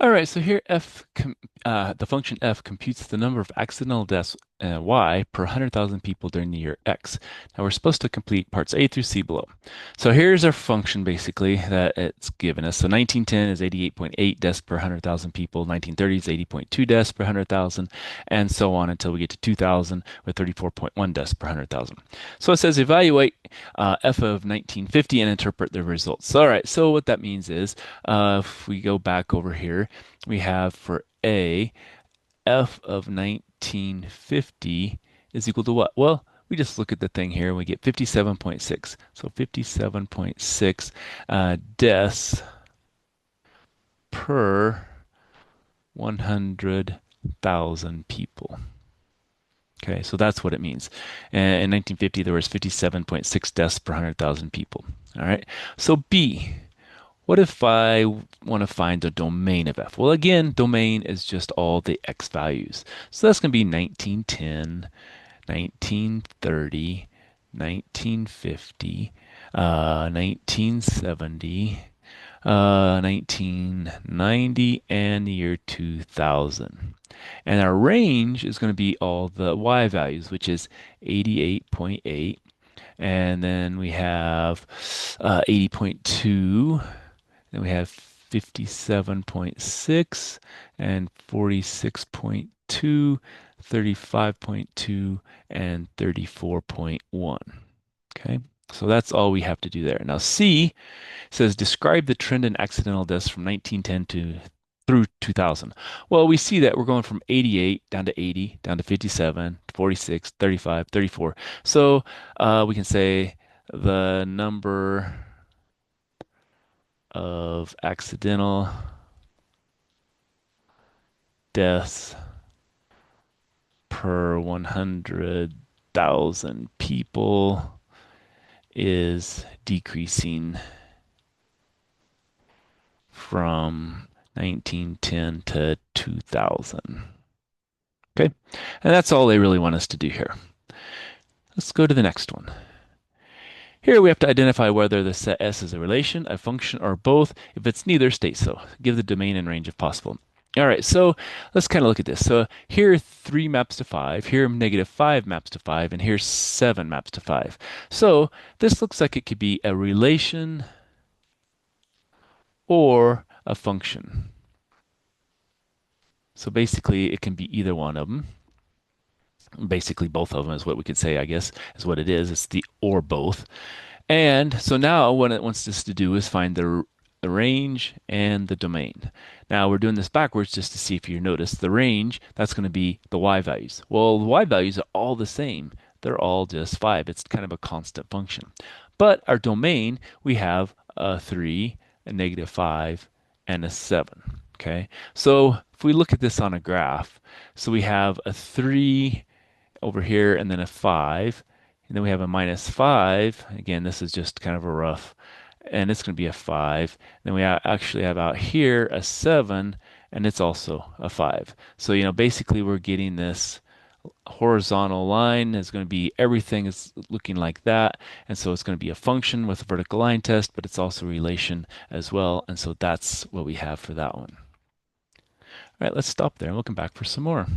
All right, so here the function f computes the number of accidental deaths y per 100,000 people during the year x. Now we're supposed to complete parts A through C below. So here's our function basically that it's given us. So 1910 is 88.8 deaths per 100,000 people, 1930 is 80.2 deaths per 100,000, and so on until we get to 2000 with 34.1 deaths per 100,000. So it says evaluate f of 1950 and interpret the results. All right, so what that means is if we go back over here, we have for A, f of 1950 is equal to what? Well, we just look at the thing here and we get 57.6. So 57.6 deaths per 100,000 people. Okay, so that's what it means. In 1950, there was 57.6 deaths per 100,000 people. All right, so B. What if I want to find the domain of f? Well, again, domain is just all the x values. So that's going to be 1910, 1930, 1950, 1970, 1990, and the year 2000. And our range is going to be all the y values, which is 88.8. And then we have 80.2. Then we have 57.6 and 46.2, 35.2, and 34.1. Okay, so that's all we have to do there. Now C says describe the trend in accidental deaths from 1910 to through 2000. Well, we see that we're going from 88 down to 80, down to 57, 46, 35, 34. So we can say the number of accidental deaths per 100,000 people is decreasing from 1910 to 2000. Okay, and that's all they really want us to do here. Let's go to the next one. Here we have to identify whether the set S is a relation, a function, or both. If it's neither, state so. Give the domain and range if possible. All right, so let's kind of look at this. So here 3 maps to 5, here -5 maps to 5, and here 7 maps to 5. So this looks like it could be a relation or a function. So basically it can be either one of them. Basically both of them is what we could say, I guess, is what it is. It's the or both. And so now what it wants us to do is find the range and the domain. Now we're doing this backwards just to see if you notice the range, that's going to be the y values. Well, the y values are all the same. They're all just 5. It's kind of a constant function. But our domain, we have a 3, a -5, and a 7. Okay, so if we look at this on a graph, so we have a 3 over here and then a 5. And then we have a -5. Again, this is just kind of a rough, and it's going to be a 5. Then we actually have out here a 7, and it's also a 5. So, basically we're getting this horizontal line is going to be everything is looking like that. And so it's going to be a function with a vertical line test, but it's also a relation as well. And so that's what we have for that one. All right, let's stop there and we'll come back for some more.